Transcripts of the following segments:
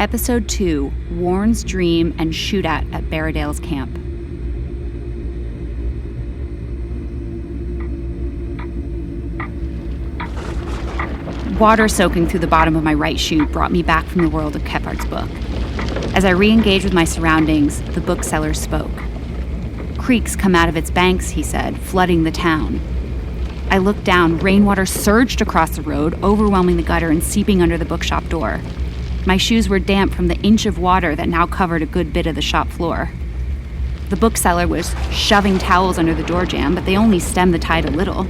Episode 2, Warne's Dream and Shootout at Barradale's camp. Water soaking through the bottom of my right shoe brought me back from the world of Kephart's book. As I re-engaged with my surroundings, the bookseller spoke. Creeks come out of its banks, he said, flooding the town. I looked down. Rainwater surged across the road, overwhelming the gutter and seeping under the bookshop door. My shoes were damp from the inch of water that now covered a good bit of the shop floor. The bookseller was shoving towels under the door jamb, but they only stemmed the tide a little.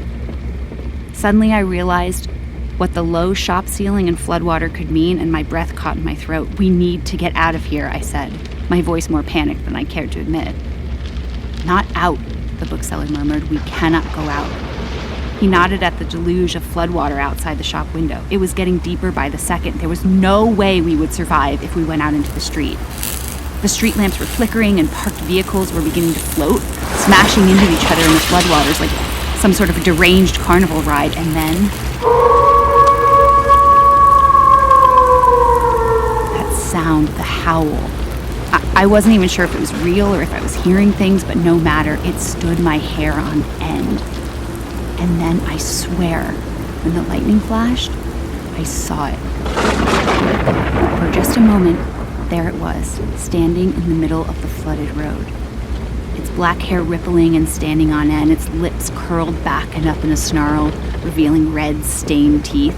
Suddenly I realized what the low shop ceiling and floodwater could mean, and my breath caught in my throat. "We need to get out of here," I said, my voice more panicked than I cared to admit. "Not out," the bookseller murmured. "We cannot go out." He nodded at the deluge of floodwater outside the shop window. It was getting deeper by the second. There was no way we would survive if we went out into the street. The street lamps were flickering and parked vehicles were beginning to float, smashing into each other in the floodwaters like some sort of a deranged carnival ride. And then that sound, the howl. I wasn't even sure if it was real or if I was hearing things, but no matter, it stood my hair on end. And then, I swear, when the lightning flashed, I saw it. For just a moment, there it was, standing in the middle of the flooded road. Its black hair rippling and standing on end, its lips curled back and up in a snarl, revealing red, stained teeth.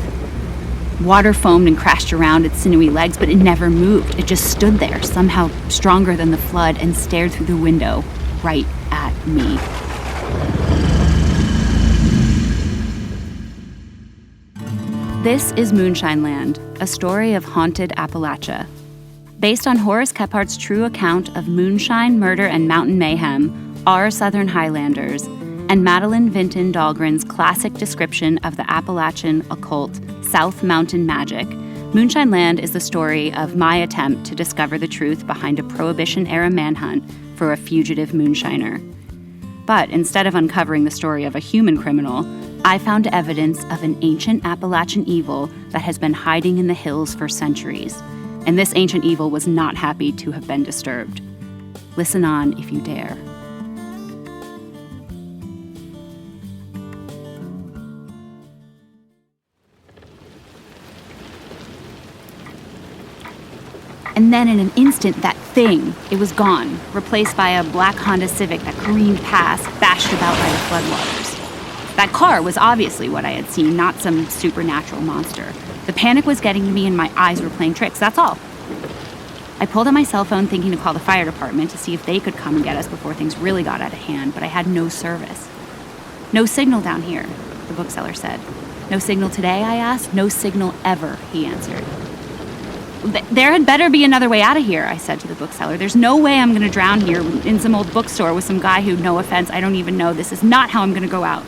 Water foamed and crashed around its sinewy legs, but it never moved. It just stood there, somehow stronger than the flood, and stared through the window, right at me. This is Moonshine Land, a story of haunted Appalachia. Based on Horace Kephart's true account of moonshine, murder, and mountain mayhem, Our Southern Highlanders, and Madeline Vinton Dahlgren's classic description of the Appalachian occult, South Mountain Magic, Moonshine Land is the story of my attempt to discover the truth behind a Prohibition-era manhunt for a fugitive moonshiner. But instead of uncovering the story of a human criminal, I found evidence of an ancient Appalachian evil that has been hiding in the hills for centuries, and this ancient evil was not happy to have been disturbed. Listen on if you dare. And then in an instant, that thing, it was gone, replaced by a black Honda Civic that careened past, bashed about by the floodwaters. That car was obviously what I had seen, not some supernatural monster. The panic was getting to me and my eyes were playing tricks, that's all. I pulled out my cell phone thinking to call the fire department to see if they could come and get us before things really got out of hand, but I had no service. "No signal down here," the bookseller said. "No signal today?" I asked. "No signal ever," he answered. "There had better be another way out of here," I said to the bookseller. "There's no way I'm going to drown here in some old bookstore with some guy who, no offense, I don't even know. This is not how I'm going to go out."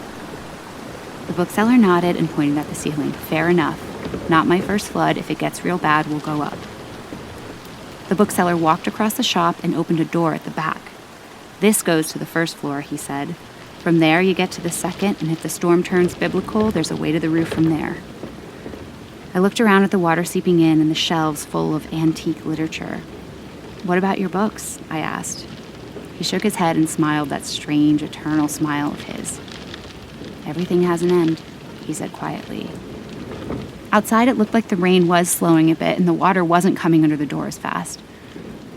The bookseller nodded and pointed at the ceiling. "Fair enough. Not my first flood. If it gets real bad, we'll go up." The bookseller walked across the shop and opened a door at the back. "This goes to the first floor," he said. "From there you get to the second, and if the storm turns biblical, there's a way to the roof from there." I looked around at the water seeping in and the shelves full of antique literature. "What about your books?" I asked. He shook his head and smiled that strange, eternal smile of his. "Everything has an end," he said quietly. Outside, it looked like the rain was slowing a bit and the water wasn't coming under the door as fast.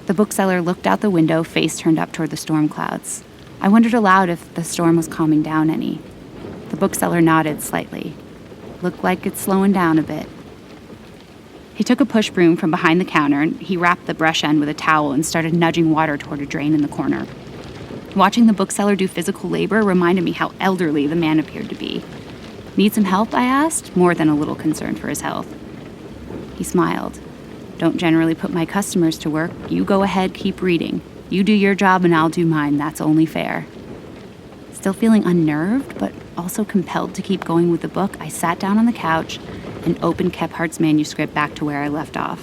The bookseller looked out the window, face turned up toward the storm clouds. I wondered aloud if the storm was calming down any. The bookseller nodded slightly. "Looked like it's slowing down a bit." He took a push broom from behind the counter and he wrapped the brush end with a towel and started nudging water toward a drain in the corner. Watching the bookseller do physical labor reminded me how elderly the man appeared to be. "Need some help?" I asked, more than a little concerned for his health. He smiled. "Don't generally put my customers to work. You go ahead, keep reading. You do your job and I'll do mine. That's only fair." Still feeling unnerved, but also compelled to keep going with the book, I sat down on the couch and opened Kephart's manuscript back to where I left off.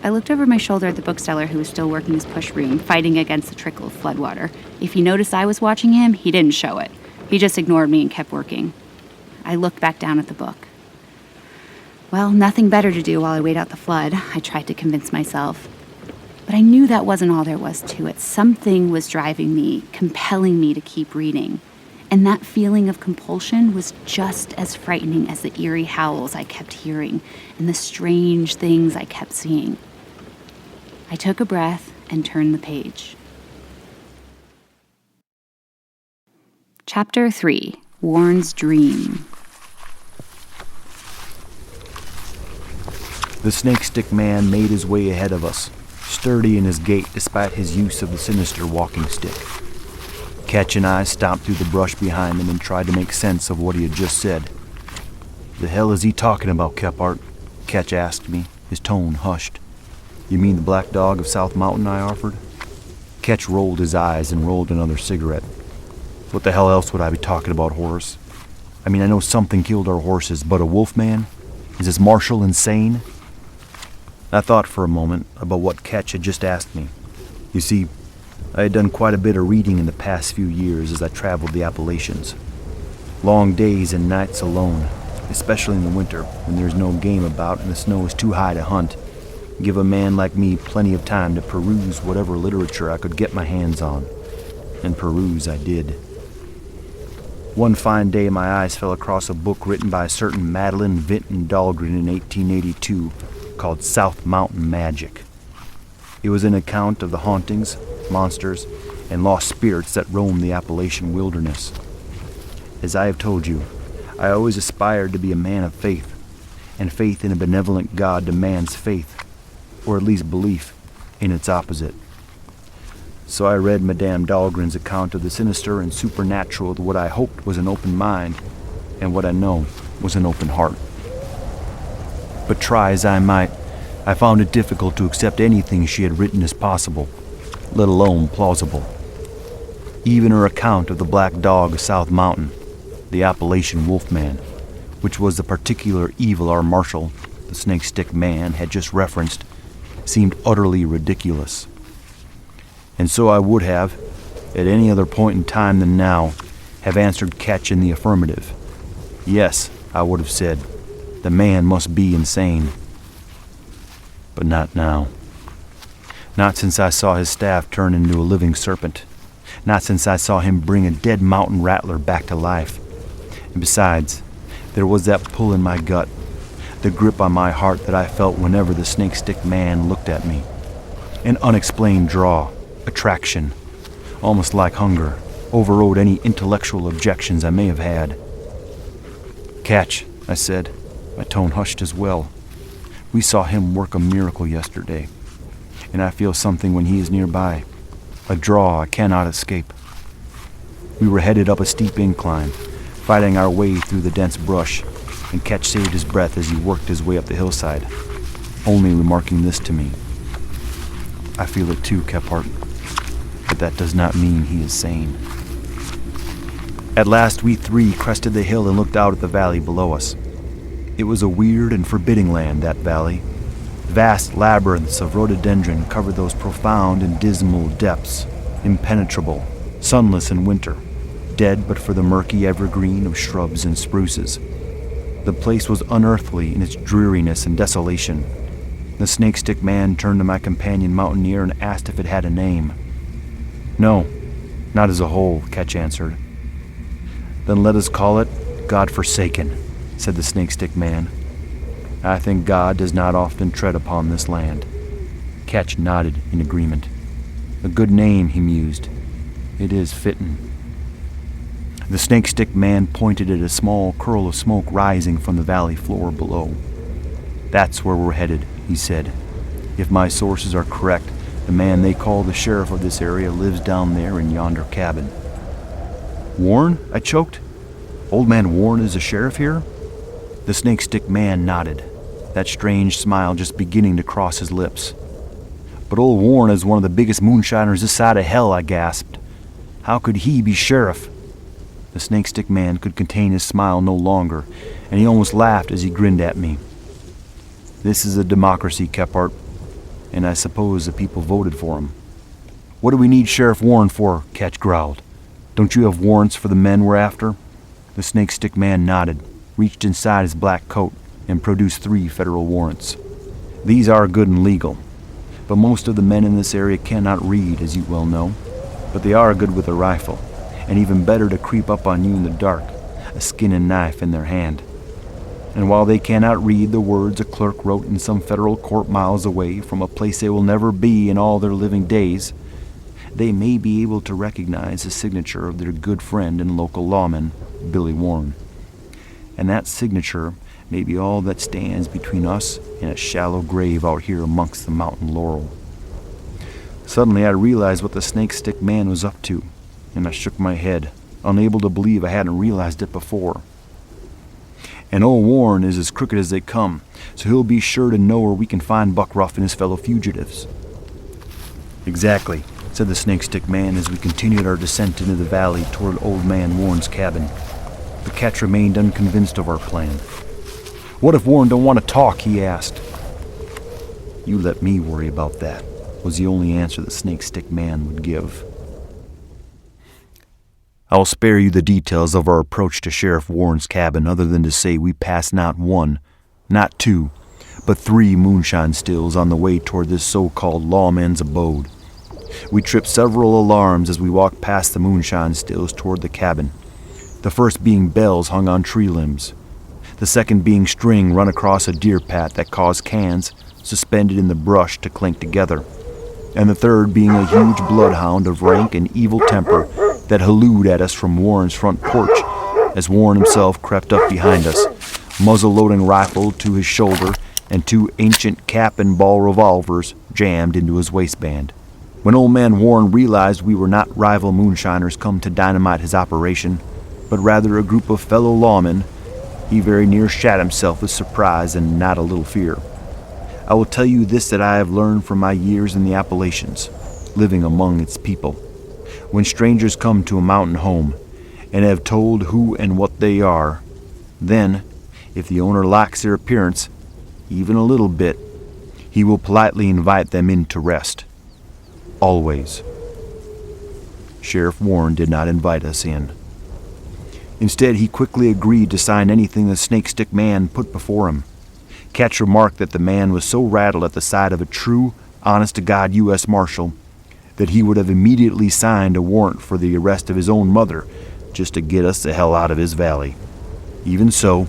I looked over my shoulder at the bookseller who was still working his push broom, fighting against the trickle of floodwater. If he noticed I was watching him, he didn't show it. He just ignored me and kept working. I looked back down at the book. Well, nothing better to do while I wait out the flood, I tried to convince myself. But I knew that wasn't all there was to it. Something was driving me, compelling me to keep reading. And that feeling of compulsion was just as frightening as the eerie howls I kept hearing and the strange things I kept seeing. I took a breath and turned the page. Chapter 3, Warne's Dream. The snake-stick man made his way ahead of us, sturdy in his gait despite his use of the sinister walking stick. Ketch and I stomped through the brush behind him and tried to make sense of what he had just said. "The hell is he talking about, Kephart?" Ketch asked me, his tone hushed. "You mean the black dog of South Mountain?" I offered. Ketch rolled his eyes and rolled another cigarette. "What the hell else would I be talking about, Horace? I mean, I know something killed our horses, but a wolf man? Is this Marshall insane?" I thought for a moment about what Ketch had just asked me. You see, I had done quite a bit of reading in the past few years as I traveled the Appalachians. Long days and nights alone, especially in the winter when there's no game about and the snow is too high to hunt, give a man like me plenty of time to peruse whatever literature I could get my hands on. And peruse I did. One fine day my eyes fell across a book written by a certain Madeline Vinton Dahlgren in 1882 called South Mountain Magic. It was an account of the hauntings, monsters, and lost spirits that roam the Appalachian wilderness. As I have told you, I always aspired to be a man of faith, and faith in a benevolent God demands faith, or at least belief, in its opposite. So I read Madame Dahlgren's account of the sinister and supernatural with what I hoped was an open mind, and what I know was an open heart. But try as I might, I found it difficult to accept anything she had written as possible, let alone plausible. Even her account of the black dog of South Mountain, the Appalachian wolfman, which was the particular evil our Marshall, the snake-stick man, had just referenced, seemed utterly ridiculous. And so I would have, at any other point in time than now, have answered Ketch in the affirmative. Yes, I would have said, the man must be insane. But not now. Not since I saw his staff turn into a living serpent. Not since I saw him bring a dead mountain rattler back to life. And besides, there was that pull in my gut, the grip on my heart that I felt whenever the snake-stick man looked at me. An unexplained draw, attraction, almost like hunger, overrode any intellectual objections I may have had. "Ketch," I said, my tone hushed as well. "We saw him work a miracle yesterday, and I feel something when he is nearby, a draw I cannot escape." We were headed up a steep incline, fighting our way through the dense brush, and Ketch saved his breath as he worked his way up the hillside, only remarking this to me. "I feel it too, Kephart, but that does not mean he is sane." At last we three crested the hill and looked out at the valley below us. It was a weird and forbidding land, that valley. Vast labyrinths of rhododendron covered those profound and dismal depths, impenetrable, sunless in winter, dead but for the murky evergreen of shrubs and spruces. The place was unearthly in its dreariness and desolation. The snake-stick man turned to my companion mountaineer and asked if it had a name. "No, not as a whole," Ketch answered. "Then let us call it God-forsaken," said the snake-stick man. "I think God does not often tread upon this land." Ketch nodded in agreement. "A good name," he mused. "It is fittin'." The snake-stick man pointed at a small curl of smoke rising from the valley floor below. "That's where we're headed," he said. "If my sources are correct, the man they call the sheriff of this area lives down there in yonder cabin." "Warne?" I choked. "Old man Warne is the sheriff here?" The snake-stick man nodded, that strange smile just beginning to cross his lips. "But old Warne is one of the biggest moonshiners this side of hell," I gasped. "How could he be sheriff?" The snake-stick man could contain his smile no longer, and he almost laughed as he grinned at me. "This is a democracy, Kephart, and I suppose the people voted for him." "What do we need Sheriff Warne for?" Ketch growled. "Don't you have warrants for the men we're after?" The snake-stick man nodded, reached inside his black coat, and produce 3 federal warrants. These are good and legal, but most of the men in this area cannot read, as you well know. But they are good with a rifle, and even better to creep up on you in the dark, a skin and knife in their hand. And while they cannot read the words a clerk wrote in some federal court miles away from a place they will never be in all their living days, they may be able to recognize the signature of their good friend and local lawman, Billy Warne. And that signature may be all that stands between us and a shallow grave out here amongst the mountain laurel. Suddenly I realized what the snake stick man was up to, and I shook my head, unable to believe I hadn't realized it before. And old Warne is as crooked as they come, so he'll be sure to know where we can find Buck Ruff and his fellow fugitives. Exactly, said the snake stick man as we continued our descent into the valley toward old man Warne's cabin. But Ketch remained unconvinced of our plan. What if Warne don't want to talk, he asked. You let me worry about that, was the only answer the snake stick man would give. I'll spare you the details of our approach to Sheriff Warne's cabin other than to say we passed not 1, not 2, but 3 moonshine stills on the way toward this so-called lawman's abode. We tripped several alarms as we walked past the moonshine stills toward the cabin, the first being bells hung on tree limbs, the second being string run across a deer path that caused cans suspended in the brush to clink together, and the third being a huge bloodhound of rank and evil temper that hallooed at us from Warren's front porch as Warne himself crept up behind us, muzzle-loading rifle to his shoulder and 2 ancient cap-and-ball revolvers jammed into his waistband. When old man Warne realized we were not rival moonshiners come to dynamite his operation, but rather a group of fellow lawmen, he very near shat himself with surprise and not a little fear. I will tell you this that I have learned from my years in the Appalachians, living among its people. When strangers come to a mountain home and have told who and what they are, then, if the owner likes their appearance, even a little bit, he will politely invite them in to rest. Always. Sheriff Warne did not invite us in. Instead, he quickly agreed to sign anything the snake stick man put before him. Ketch remarked that the man was so rattled at the sight of a true, honest-to-God U.S. Marshal that he would have immediately signed a warrant for the arrest of his own mother just to get us the hell out of his valley. Even so,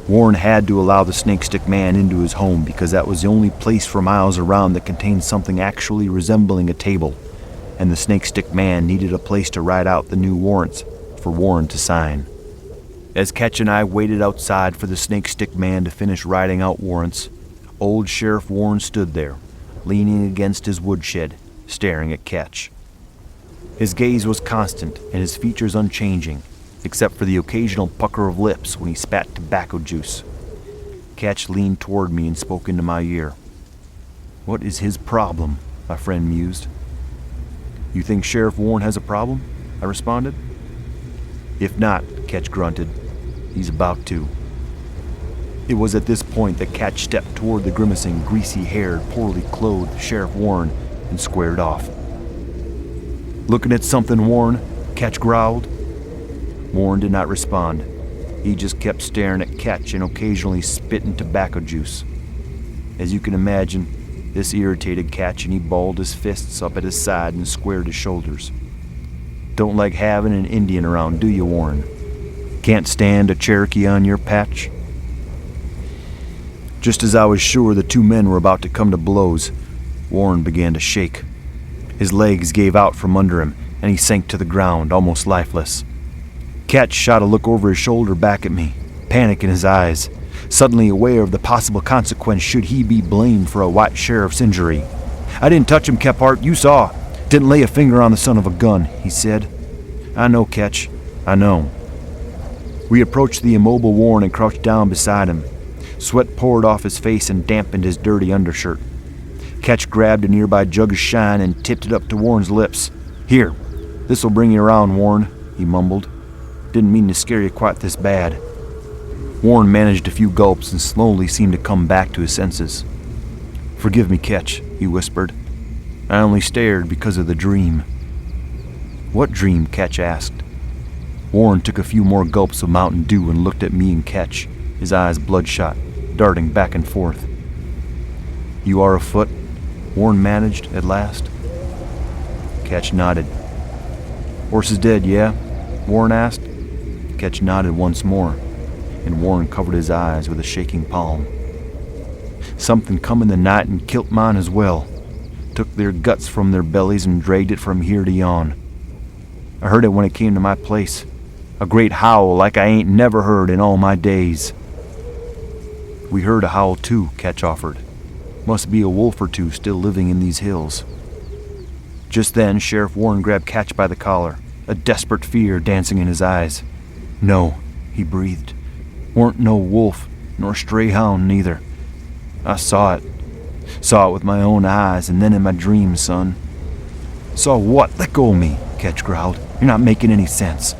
Warne had to allow the snake stick man into his home because that was the only place for miles around that contained something actually resembling a table, and the snake stick man needed a place to write out the new warrants for Warne to sign. As Ketch and I waited outside for the snake stick man to finish writing out warrants, old Sheriff Warne stood there, leaning against his woodshed, staring at Ketch. His gaze was constant and his features unchanging, except for the occasional pucker of lips when he spat tobacco juice. Ketch leaned toward me and spoke into my ear. What is his problem? My friend mused. You think Sheriff Warne has a problem? I responded. If not, Ketch grunted, he's about to. It was at this point that Ketch stepped toward the grimacing, greasy-haired, poorly clothed Sheriff Warne and squared off. Looking at something, Warne? Ketch growled. Warne did not respond. He just kept staring at Ketch and occasionally spitting tobacco juice. As you can imagine, this irritated Ketch, and he balled his fists up at his side and squared his shoulders. Don't like having an Indian around, do you, Warne? Can't stand a Cherokee on your patch? Just as I was sure the 2 men were about to come to blows, Warne began to shake. His legs gave out from under him, and he sank to the ground, almost lifeless. Ketch shot a look over his shoulder back at me, panic in his eyes, suddenly aware of the possible consequence should he be blamed for a white sheriff's injury. I didn't touch him, Kephart, you saw. Didn't lay a finger on the son of a gun, he said. I know, Ketch, I know. We approached the immobile Warne and crouched down beside him. Sweat poured off his face and dampened his dirty undershirt. Ketch grabbed a nearby jug of shine and tipped it up to Warne's lips. Here, this'll bring you around, Warne, he mumbled. Didn't mean to scare you quite this bad. Warne managed a few gulps and slowly seemed to come back to his senses. Forgive me, Ketch, he whispered. I only stared because of the dream. What dream? Ketch asked. Warne took a few more gulps of Mountain Dew and looked at me and Ketch, his eyes bloodshot. darting back and forth. "You are afoot?" Warne managed at last. Ketch nodded. "Horse is dead, yeah?" Warne asked. Ketch nodded once more, and Warne covered his eyes with a shaking palm. "Something come in the night and kilt mine as well. Took their guts from their bellies and dragged it from here to yon. I heard it when it came to my place. A great howl like I ain't never heard in all my days." "We heard a howl too," Ketch offered. "Must be a wolf or two still living in these hills." Just then, Sheriff Warne grabbed Ketch by the collar, a desperate fear dancing in his eyes. "No," he breathed. "Weren't no wolf, nor stray hound neither. I saw it. Saw it with my own eyes, and then in my dreams, son." "Saw what? Let go of me," Ketch growled. "You're not making any sense."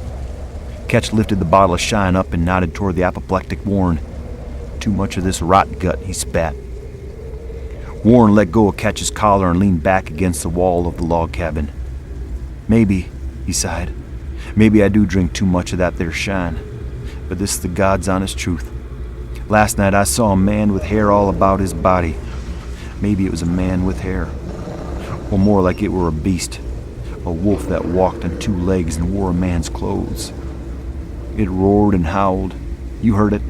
Ketch lifted the bottle of shine up and nodded toward the apoplectic Warne. "Too much of this rot gut," he spat. Warne let go of Ketch's collar and leaned back against the wall of the log cabin. "Maybe," he sighed, "maybe I do drink too much of that there shine. But this is the God's honest truth. Last night I saw a man with hair all about his body. Maybe it was a man with hair. Or more like it were a beast. A wolf that walked on two legs and wore a man's clothes. It roared and howled. You heard it.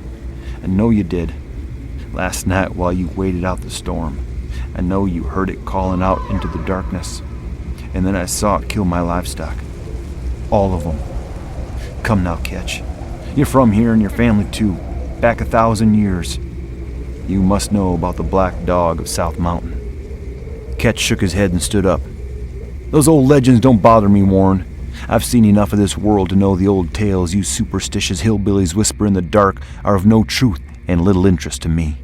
I know you did. Last night while you waited out the storm. I know you heard it calling out into the darkness. And then I saw it kill my livestock. All of them. Come now, Ketch. You're from here and your family too. Back 1,000 years. You must know about the Black Dog of South Mountain." Ketch shook his head and stood up. "Those old legends don't bother me, Warne. I've seen enough of this world to know the old tales you superstitious hillbillies whisper in the dark are of no truth and little interest to me.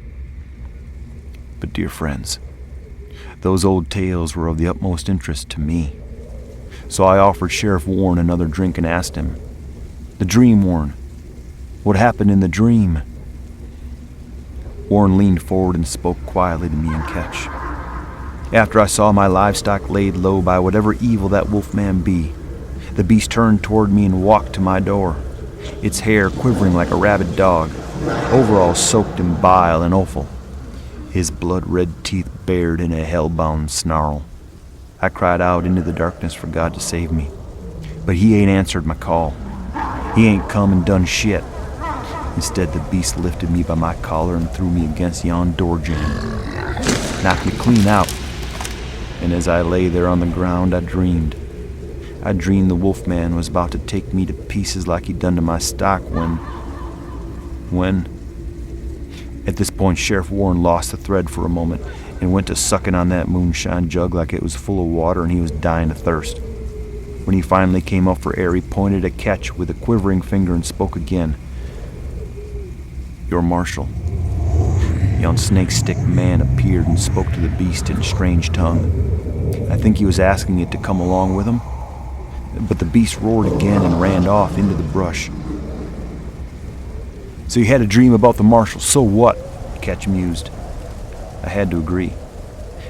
But dear friends, those old tales were of the utmost interest to me. So I offered Sheriff Warne another drink and asked him, 'The dream, Warne. What happened in the dream?' Warne leaned forward and spoke quietly to me and Ketch. 'After I saw my livestock laid low by whatever evil that wolfman be, the beast turned toward me and walked to my door, its hair quivering like a rabid dog, overalls soaked in bile and offal, his blood-red teeth bared in a hell-bound snarl. I cried out into the darkness for God to save me, but he ain't answered my call. He ain't come and done shit. Instead, the beast lifted me by my collar and threw me against yon door jamb. Knocked me clean out. And as I lay there on the ground, I dreamed. I dreamed the wolfman was about to take me to pieces like he'd done to my stock when... At this point, Sheriff Warne lost the thread for a moment and went to sucking on that moonshine jug like it was full of water and he was dying of thirst. When he finally came up for air, he pointed at Ketch with a quivering finger and spoke again. "Your marshal." Yon snake-stick man appeared and spoke to the beast in a strange tongue. I think he was asking it to come along with him. But the beast roared again and ran off into the brush. "So you had a dream about the marshal, so what?" Ketch mused. I had to agree.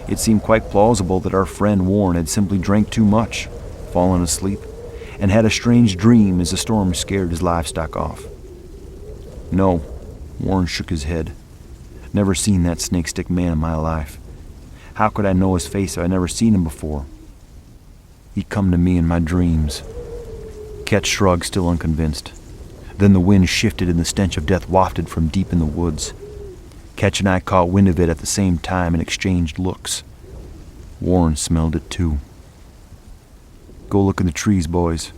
It seemed quite plausible that our friend Warne had simply drank too much, fallen asleep, and had a strange dream as the storm scared his livestock off. "No," Warne shook his head. "Never seen that snake-stick man in my life. How could I know his face if I'd never seen him before? He come to me in my dreams." Ketch shrugged, still unconvinced. Then the wind shifted and the stench of death wafted from deep in the woods. Ketch and I caught wind of it at the same time and exchanged looks. Warne smelled it too. "Go look in the trees, boys.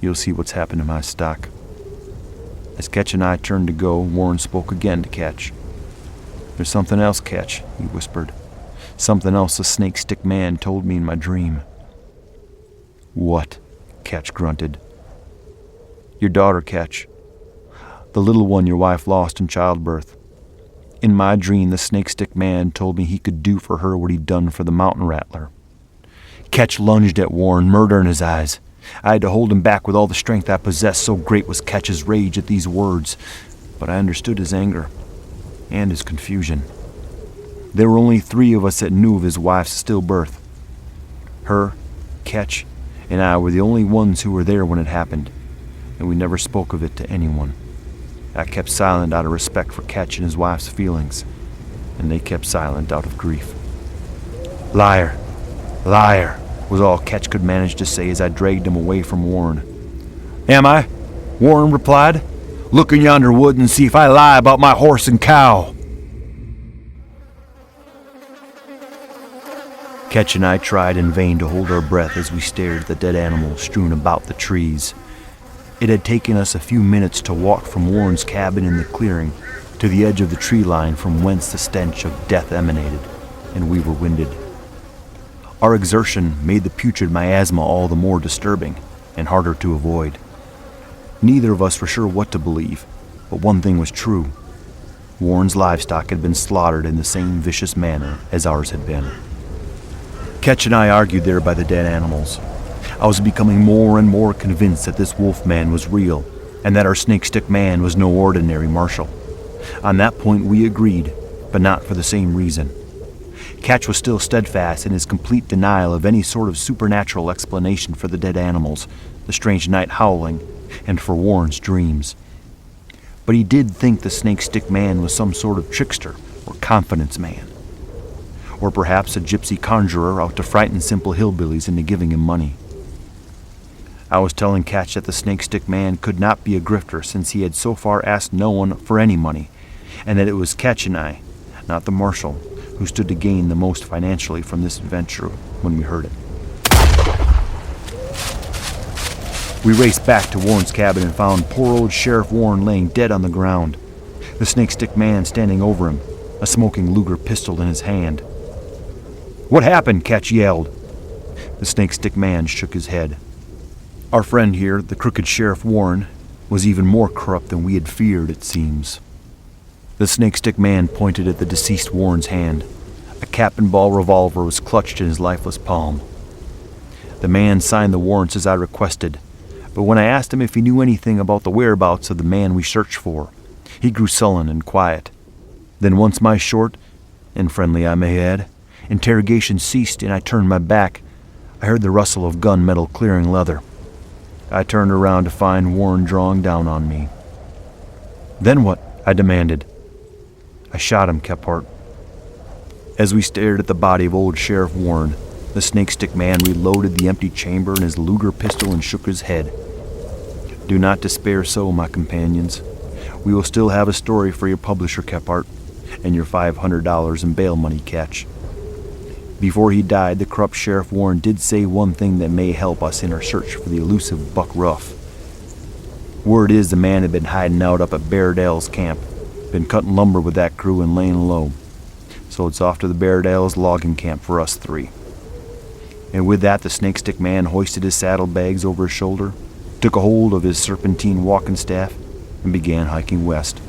You'll see what's happened to my stock." As Ketch and I turned to go, Warne spoke again to Ketch. "There's something else, Ketch," he whispered. "Something else the snake-stick man told me in my dream." "What?" Ketch grunted. "Your daughter, Ketch. The little one your wife lost in childbirth. In my dream, the snake-stick man told me he could do for her what he'd done for the mountain rattler." Ketch lunged at Warne, murder in his eyes. I had to hold him back with all the strength I possessed, so great was Ketch's rage at these words. But I understood his anger and his confusion. There were only 3 of us that knew of his wife's stillbirth. Her, Ketch, and I were the only ones who were there when it happened, and we never spoke of it to anyone. I kept silent out of respect for Ketch and his wife's feelings, and they kept silent out of grief. "Liar, liar," was all Ketch could manage to say as I dragged him away from Warne. "Am I?" Warne replied. "Look in yonder wood and see if I lie about my horse and cow." Ketch and I tried in vain to hold our breath as we stared at the dead animals strewn about the trees. It had taken us a few minutes to walk from Warne's cabin in the clearing to the edge of the tree line from whence the stench of death emanated, and we were winded. Our exertion made the putrid miasma all the more disturbing and harder to avoid. Neither of us were sure what to believe, but one thing was true. Warne's livestock had been slaughtered in the same vicious manner as ours had been. Ketch and I argued there by the dead animals. I was becoming more and more convinced that this wolf man was real, and that our snake-stick man was no ordinary marshal. On that point we agreed, but not for the same reason. Ketch was still steadfast in his complete denial of any sort of supernatural explanation for the dead animals, the strange night howling, and for Warne's dreams. But he did think the snake-stick man was some sort of trickster or confidence man. Or perhaps a gypsy conjurer out to frighten simple hillbillies into giving him money. I was telling Ketch that the snake-stick man could not be a grifter since he had so far asked no one for any money, and that it was Ketch and I, not the marshal, who stood to gain the most financially from this adventure when we heard it. We raced back to Warne's cabin and found poor old Sheriff Warne laying dead on the ground, the snake-stick man standing over him, a smoking Luger pistol in his hand. "What happened?" Ketch yelled. The snake-stick man shook his head. Our friend here, the crooked Sheriff Warne, was even more corrupt than we had feared, it seems. The snake-stick man pointed at the deceased Warne's hand. A cap-and-ball revolver was clutched in his lifeless palm. The man signed the warrants as I requested, but when I asked him if he knew anything about the whereabouts of the man we searched for, he grew sullen and quiet. Then once my short, and friendly I may add, interrogation ceased and I turned my back, I heard the rustle of gunmetal clearing leather. I turned around to find Warne drawing down on me. "Then what?" I demanded. "I shot him, Kephart." As we stared at the body of old Sheriff Warne, the snake-stick man reloaded the empty chamber in his Luger pistol and shook his head. "Do not despair so, my companions. We will still have a story for your publisher, Kephart, and your $500 in bail money, Ketch." Before he died, the corrupt Sheriff Warne did say one thing that may help us in our search for the elusive Buck Ruff. Word is the man had been hiding out up at Barradale's camp, been cutting lumber with that crew and laying low. So it's off to the Barradale's logging camp for us three. And with that, the snake-stick man hoisted his saddlebags over his shoulder, took a hold of his serpentine walking staff, and began hiking west.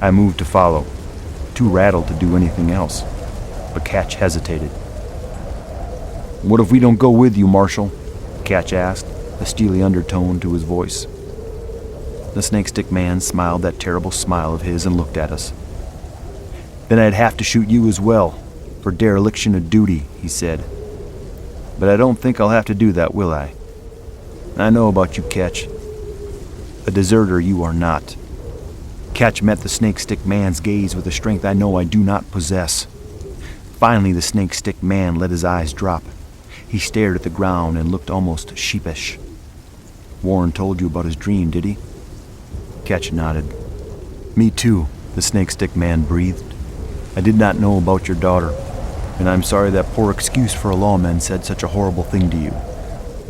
I moved to follow, too rattled to do anything else, but Ketch hesitated. "What if we don't go with you, Marshal?" Ketch asked, a steely undertone to his voice. The snake-stick man smiled that terrible smile of his and looked at us. "Then I'd have to shoot you as well, for dereliction of duty," he said. "But I don't think I'll have to do that, will I? I know about you, Ketch. A deserter you are not." Ketch met the snake-stick man's gaze with a strength I know I do not possess. Finally, the snake-stick man let his eyes drop. He stared at the ground and looked almost sheepish. "Warne told you about his dream, did he?" Ketch nodded. "Me too," the snake-stick man breathed. "I did not know about your daughter, and I'm sorry that poor excuse for a lawman said such a horrible thing to you.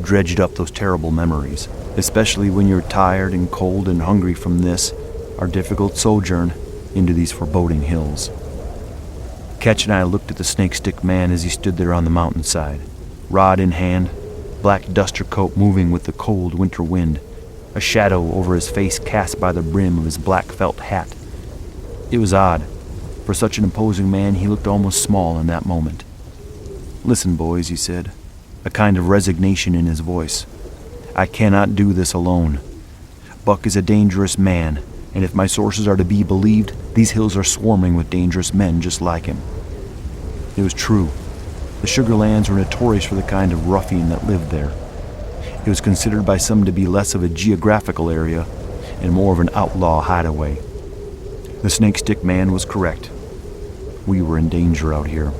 Dredged up those terrible memories, especially when you're tired and cold and hungry from this, our difficult sojourn, into these foreboding hills." Ketch and I looked at the snake-stick man as he stood there on the mountainside, rod in hand, black duster coat moving with the cold winter wind, a shadow over his face cast by the brim of his black felt hat. It was odd. For such an imposing man, he looked almost small in that moment. "Listen, boys," he said, a kind of resignation in his voice. "I cannot do this alone. Buck is a dangerous man, and if my sources are to be believed, these hills are swarming with dangerous men just like him." It was true. The Sugarlands were notorious for the kind of ruffian that lived there. It was considered by some to be less of a geographical area and more of an outlaw hideaway. The Snake Stick Man was correct. We were in danger out here.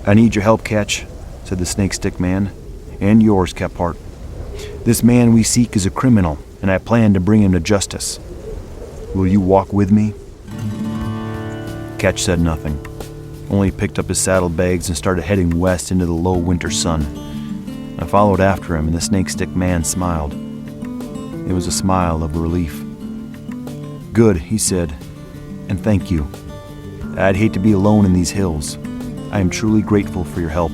"I need your help, Ketch," said the Snake Stick Man. "And yours, Kephart. This man we seek is a criminal, and I plan to bring him to justice. Will you walk with me?" Ketch said nothing, only picked up his saddlebags and started heading west into the low winter sun. I followed after him, and the Snake Stick Man smiled. It was a smile of relief. "Good," he said, "and thank you. I'd hate to be alone in these hills. I am truly grateful for your help.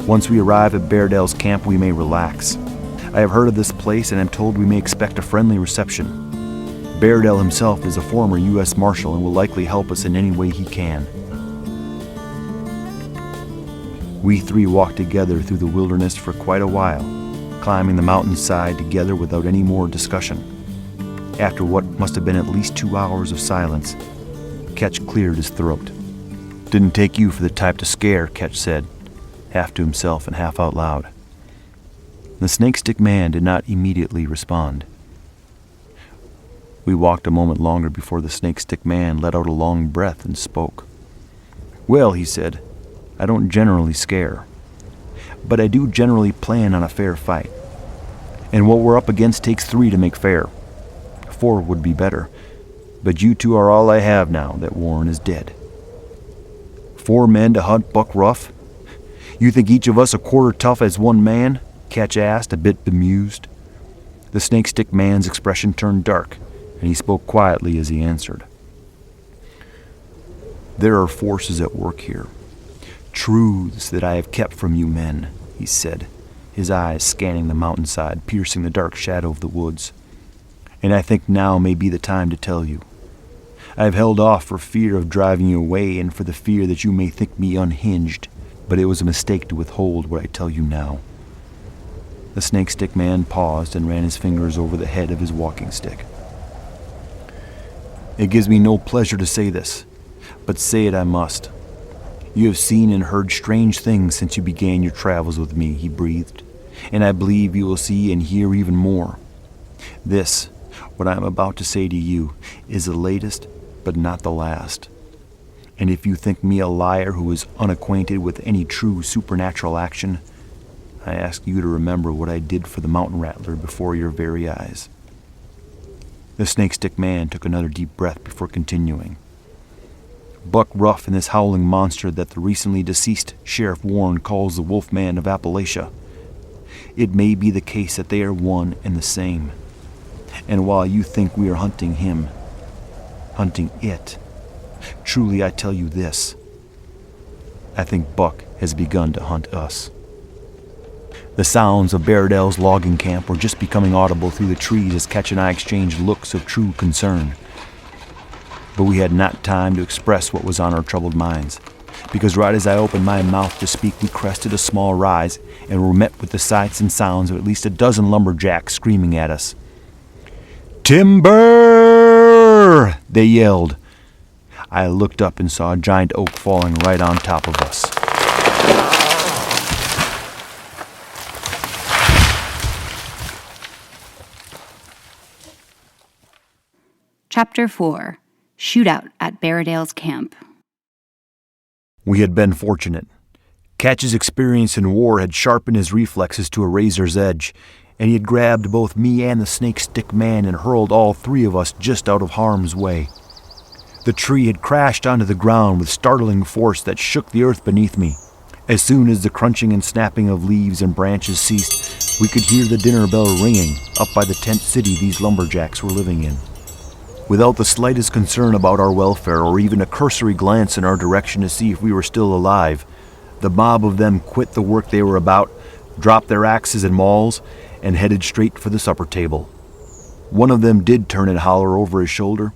Once we arrive at Barradale's camp, we may relax. I have heard of this place and am told we may expect a friendly reception. Barradale himself is a former U.S. Marshal and will likely help us in any way he can." We three walked together through the wilderness for quite a while, climbing the mountainside together without any more discussion. After what must have been at least 2 hours of silence, Ketch cleared his throat. "Didn't take you for the type to scare," Ketch said, half to himself and half out loud. The Snake Stick Man did not immediately respond. We walked a moment longer before the Snake Stick Man let out a long breath and spoke. "Well," he said, "I don't generally scare, but I do generally plan on a fair fight. And what we're up against takes 3 to make fair. 4 would be better, but you 2 are all I have now that Warne is dead." 4 men to hunt Buck Ruff? You think each of us a quarter tough as one man?" Ketch asked, a bit bemused. The Snake Stick Man's expression turned dark, and he spoke quietly as he answered. "There are forces at work here. Truths that I have kept from you men," he said, his eyes scanning the mountainside, piercing the dark shadow of the woods. "And I think now may be the time to tell you. I have held off for fear of driving you away and for the fear that you may think me unhinged, but it was a mistake to withhold what I tell you now." The Snake Stick Man paused and ran his fingers over the head of his walking stick. "It gives me no pleasure to say this, but say it I must. You have seen and heard strange things since you began your travels with me," he breathed, "and I believe you will see and hear even more. This, what I am about to say to you, is the latest, but not the last. And if you think me a liar who is unacquainted with any true supernatural action, I ask you to remember what I did for the mountain rattler before your very eyes." The Snake Stick Man took another deep breath before continuing. "Buck Ruff and this howling monster that the recently deceased Sheriff Warne calls the Wolfman of Appalachia. It may be the case that they are one and the same. And while you think we are hunting him, hunting it, truly I tell you this. I think Buck has begun to hunt us." The sounds of Barradale's logging camp were just becoming audible through the trees as Ketch and I exchanged looks of true concern. But we had not time to express what was on our troubled minds, because right as I opened my mouth to speak, we crested a small rise and were met with the sights and sounds of at least a dozen lumberjacks screaming at us. "Timber!" they yelled. I looked up and saw a giant oak falling right on top of us. Chapter 4. Shootout at Barradale's camp. We had been fortunate. Ketch's experience in war had sharpened his reflexes to a razor's edge, and he had grabbed both me and the Snake Stick Man and hurled all 3 of us just out of harm's way. The tree had crashed onto the ground with startling force that shook the earth beneath me. As soon as the crunching and snapping of leaves and branches ceased, we could hear the dinner bell ringing up by the tent city these lumberjacks were living in. Without the slightest concern about our welfare or even a cursory glance in our direction to see if we were still alive, the mob of them quit the work they were about, dropped their axes and mauls, and headed straight for the supper table. One of them did turn and holler over his shoulder,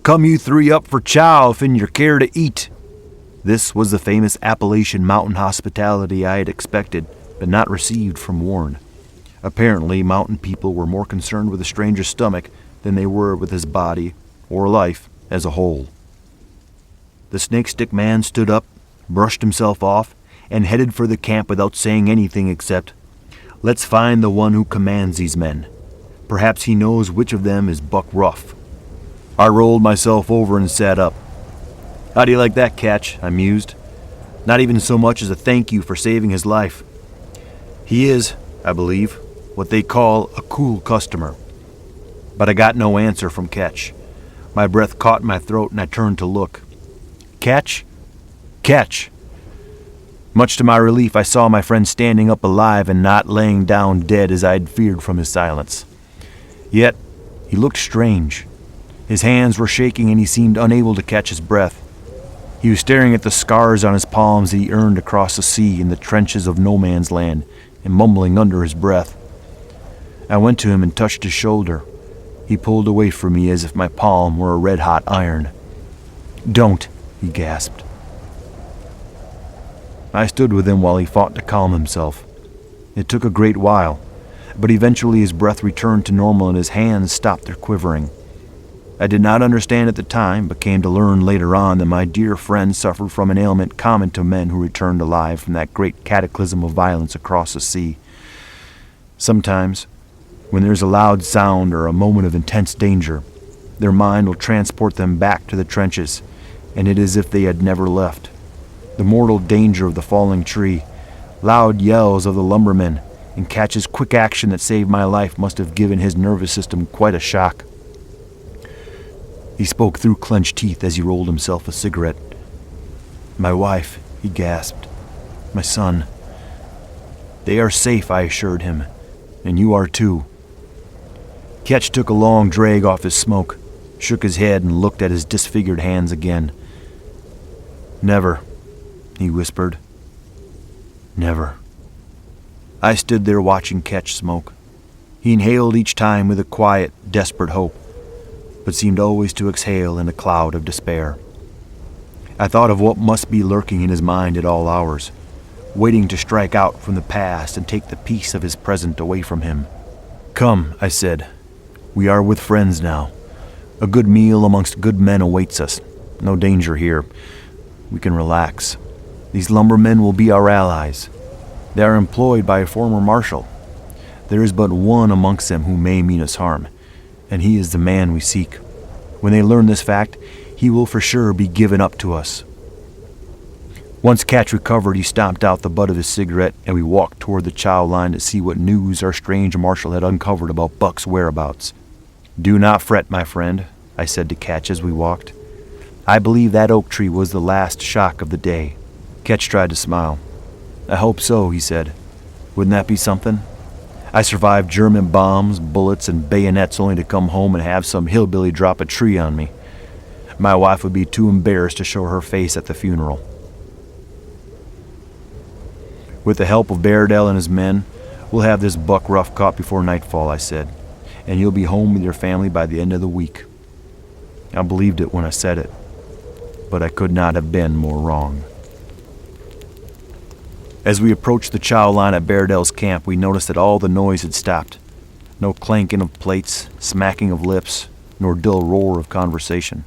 "Come you 3 up for chow if in your care to eat." This was the famous Appalachian mountain hospitality I had expected, but not received from Warne. Apparently, mountain people were more concerned with a stranger's stomach than they were with his body or life as a whole. The Snake Stick Man stood up, brushed himself off, and headed for the camp without saying anything except, "Let's find the one who commands these men. Perhaps he knows which of them is Buck Ruff. I rolled myself over and sat up. How do you like that, Catch? I mused. Not even so much as a thank you for saving his life. He is, I believe, what they call a cool customer. But I got no answer from Catch. My breath caught in my throat and I turned to look. Catch? Catch! Much to my relief, I saw my friend standing up alive and not laying down dead as I had feared from his silence. Yet, he looked strange. His hands were shaking and he seemed unable to catch his breath. He was staring at the scars on his palms that he earned across the sea in the trenches of no man's land and mumbling under his breath. I went to him and touched his shoulder. He pulled away from me as if my palm were a red-hot iron. "Don't," he gasped. I stood with him while he fought to calm himself. It took a great while, but eventually his breath returned to normal and his hands stopped their quivering. I did not understand at the time, but came to learn later on that my dear friend suffered from an ailment common to men who returned alive from that great cataclysm of violence across the sea. Sometimes, when there's a loud sound or a moment of intense danger, their mind will transport them back to the trenches, and it is as if they had never left. The mortal danger of the falling tree, loud yells of the lumbermen, and Catch's quick action that saved my life must have given his nervous system quite a shock. He spoke through clenched teeth as he rolled himself a cigarette. "My wife," he gasped. "My son. They are safe," I assured him, "and you are too." Catch took a long drag off his smoke, shook his head, and looked at his disfigured hands again. "Never," he whispered. "Never." I stood there watching Catch smoke. He inhaled each time with a quiet, desperate hope, but seemed always to exhale in a cloud of despair. I thought of what must be lurking in his mind at all hours, waiting to strike out from the past and take the peace of his present away from him. "Come," I said. "We are with friends now. A good meal amongst good men awaits us. No danger here. We can relax. These lumbermen will be our allies. They are employed by a former marshal. There is but one amongst them who may mean us harm, and he is the man we seek. When they learn this fact, he will for sure be given up to us." Once Catch recovered, he stomped out the butt of his cigarette, and we walked toward the chow line to see what news our strange marshal had uncovered about Buck's whereabouts. "Do not fret, my friend," I said to Catch as we walked. "I believe that oak tree was the last shock of the day." Catch tried to smile. "I hope so," he said. "Wouldn't that be something? I survived German bombs, bullets, and bayonets only to come home and have some hillbilly drop a tree on me. My wife would be too embarrassed to show her face at the funeral." "With the help of Barradale and his men, we'll have this Buck Ruff caught before nightfall," I said, "and you'll be home with your family by the end of the week." I believed it when I said it, but I could not have been more wrong. As we approached the chow line at Barradale's camp, we noticed that all the noise had stopped. No clanking of plates, smacking of lips, nor dull roar of conversation.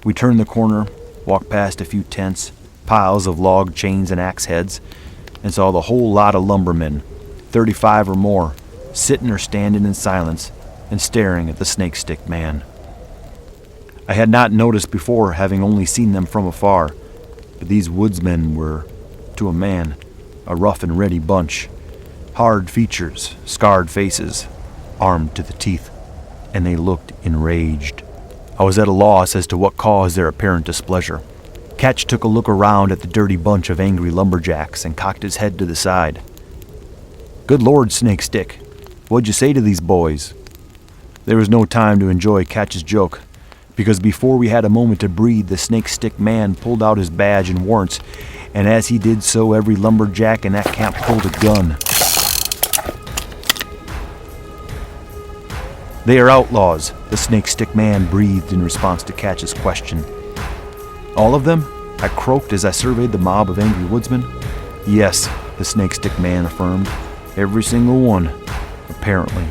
We turned the corner, walked past a few tents, piles of log chains and axe heads, and saw the whole lot of lumbermen, 35 or more, sitting or standing in silence and staring at the snake-stick man. I had not noticed before, having only seen them from afar, but these woodsmen were, to a man, a rough and ready bunch. Hard features, scarred faces, armed to the teeth, and they looked enraged. I was at a loss as to what caused their apparent displeasure. Catch took a look around at the dirty bunch of angry lumberjacks and cocked his head to the side. "Good Lord, Snake Stick, what'd you say to these boys?" There was no time to enjoy Catch's joke, because before we had a moment to breathe, the Snake Stick man pulled out his badge and warrants, and as he did so, every lumberjack in that camp pulled a gun. "They are outlaws," the Snake Stick man breathed in response to Catch's question. "All of them?" I croaked as I surveyed the mob of angry woodsmen. "Yes," the Snake Stick man affirmed. "Every single one, apparently."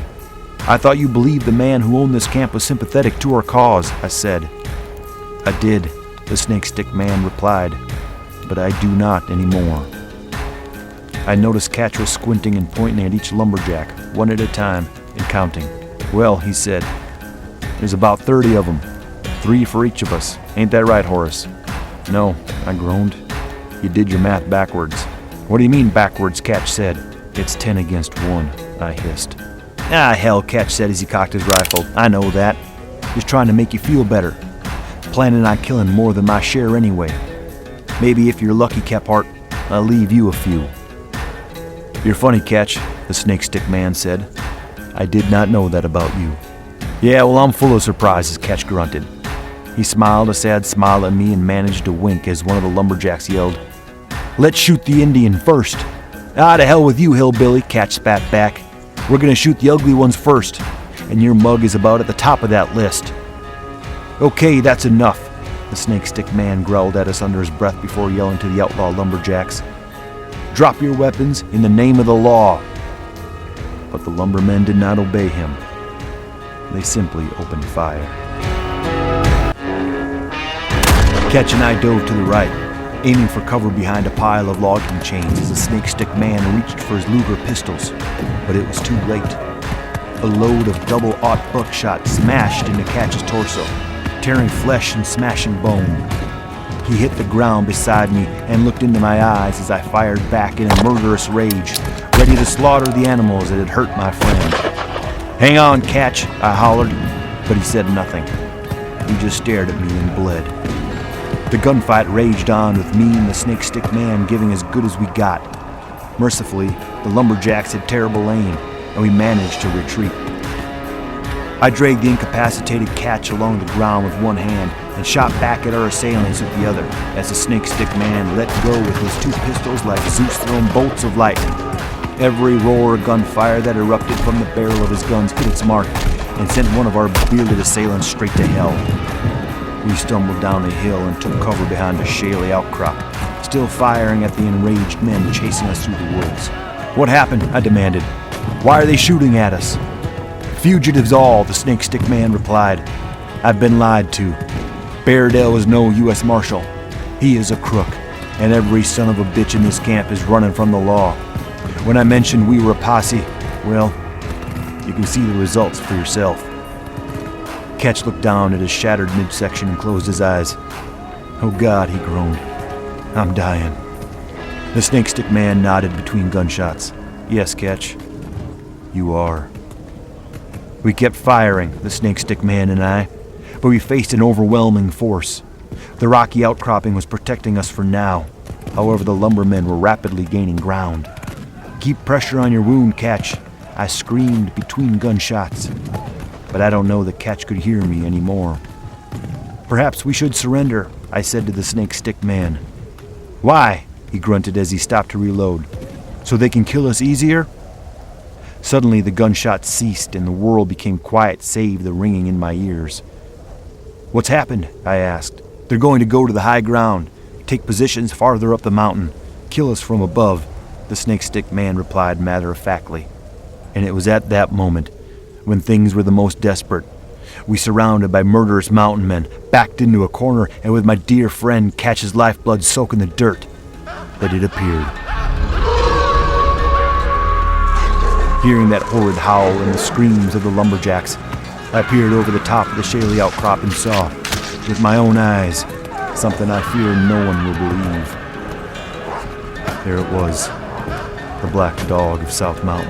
"I thought you believed the man who owned this camp was sympathetic to our cause," I said. "I did," the Snake Stick man replied, "but I do not anymore." I noticed Catch was squinting and pointing at each lumberjack, one at a time, and counting. Well, he said, there's about 30 of them. 3 for each of us. Ain't that right, Horace? No, I groaned. You did your math backwards. What do you mean backwards, Catch said. It's 10 against 1, I hissed. Ah, hell, Catch said as he cocked his rifle. I know that. Just trying to make you feel better. Planning on killing more than my share anyway. Maybe if you're lucky, Kephart, I'll leave you a few. You're funny, Catch, the snake stick man said. I did not know that about you. Yeah, well, I'm full of surprises, Catch grunted. He smiled a sad smile at me and managed to wink as one of the lumberjacks yelled, Let's shoot the Indian first. Ah, to hell with you, hillbilly, Catch spat back. We're gonna shoot the ugly ones first, and your mug is about at the top of that list. Okay, that's enough, the snake stick man growled at us under his breath before yelling to the outlaw lumberjacks. Drop your weapons in the name of the law. But the lumbermen did not obey him. They simply opened fire. Catch and I dove to the right, aiming for cover behind a pile of logging chains as the snake stick man reached for his Luger pistols, but it was too late. A load of double-aught buckshot smashed into Catch's torso, tearing flesh and smashing bone. He hit the ground beside me and looked into my eyes as I fired back in a murderous rage, ready to slaughter the animals that had hurt my friend. Hang on, Catch, I hollered, but he said nothing. He just stared at me and bled. The gunfight raged on with me and the snake stick man giving as good as we got. Mercifully, the lumberjacks had terrible aim, and we managed to retreat. I dragged the incapacitated Catch along the ground with one hand and shot back at our assailants with the other as the snake stick man let go with his 2 pistols like Zeus throwing bolts of lightning. Every roar of gunfire that erupted from the barrel of his guns hit its mark and sent one of our bearded assailants straight to hell. We stumbled down a hill and took cover behind a shaly outcrop, still firing at the enraged men chasing us through the woods. What happened? I demanded. Why are they shooting at us? Fugitives all, the snake stick man replied. I've been lied to. Barradale is no U.S. Marshal. He is a crook, and every son of a bitch in this camp is running from the law. When I mentioned we were a posse, well, you can see the results for yourself. Catch looked down at his shattered midsection and closed his eyes. Oh God, he groaned. I'm dying. The snake stick man nodded between gunshots. Yes, Catch, you are. We kept firing, the snake stick man and I, but we faced an overwhelming force. The rocky outcropping was protecting us for now. However, the lumbermen were rapidly gaining ground. Keep pressure on your wound, Catch, I screamed between gunshots. But I don't know that Catch could hear me anymore. Perhaps we should surrender, I said to the snake stick man. Why? He grunted as he stopped to reload. So they can kill us easier? Suddenly the gunshots ceased and the world became quiet save the ringing in my ears. What's happened? I asked. They're going to go to the high ground, take positions farther up the mountain, kill us from above, the snake stick man replied matter-of-factly. And it was at that moment, when things were the most desperate, we surrounded by murderous mountain men, backed into a corner, and with my dear friend Catch's lifeblood soaking the dirt, that it appeared. Hearing that horrid howl and the screams of the lumberjacks, I peered over the top of the shaly outcrop and saw, with my own eyes, something I fear no one will believe. There it was, the black dog of South Mountain,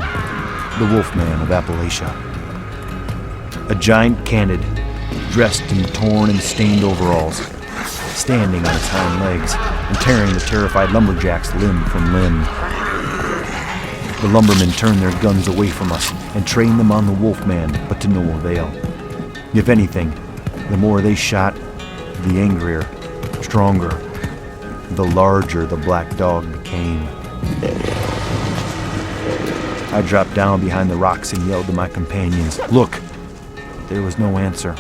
the wolfman of Appalachia. A giant canid, dressed in torn and stained overalls, standing on its hind legs and tearing the terrified lumberjacks limb from limb. The lumbermen turned their guns away from us and trained them on the wolfman, but to no avail. If anything, the more they shot, the angrier, stronger, the larger the black dog became. I dropped down behind the rocks and yelled to my companions, "Look!" There was no answer.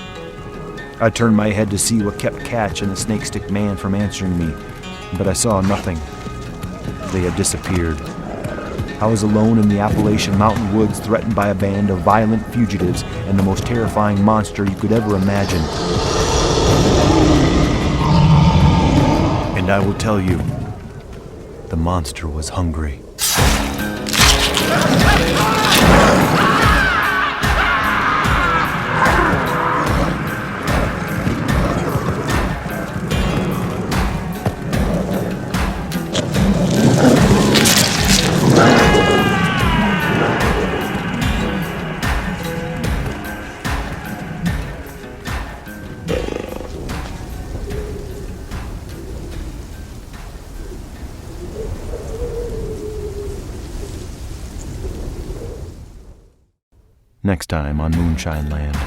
I turned my head to see what kept Catch and the snake stick man from answering me, but I saw nothing. They had disappeared. I was alone in the Appalachian mountain woods, threatened by a band of violent fugitives and the most terrifying monster you could ever imagine. And I will tell you, the monster was hungry. Next time on Moonshine Land.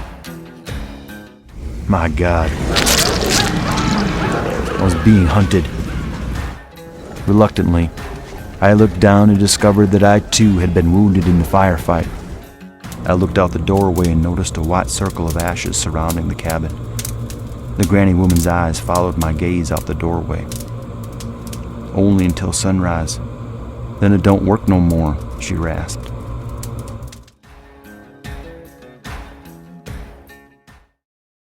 My God. I was being hunted. Reluctantly, I looked down and discovered that I too had been wounded in the firefight. I looked out the doorway and noticed a white circle of ashes surrounding the cabin. The granny woman's eyes followed my gaze out the doorway. Only until sunrise. Then it don't work no more, she rasped.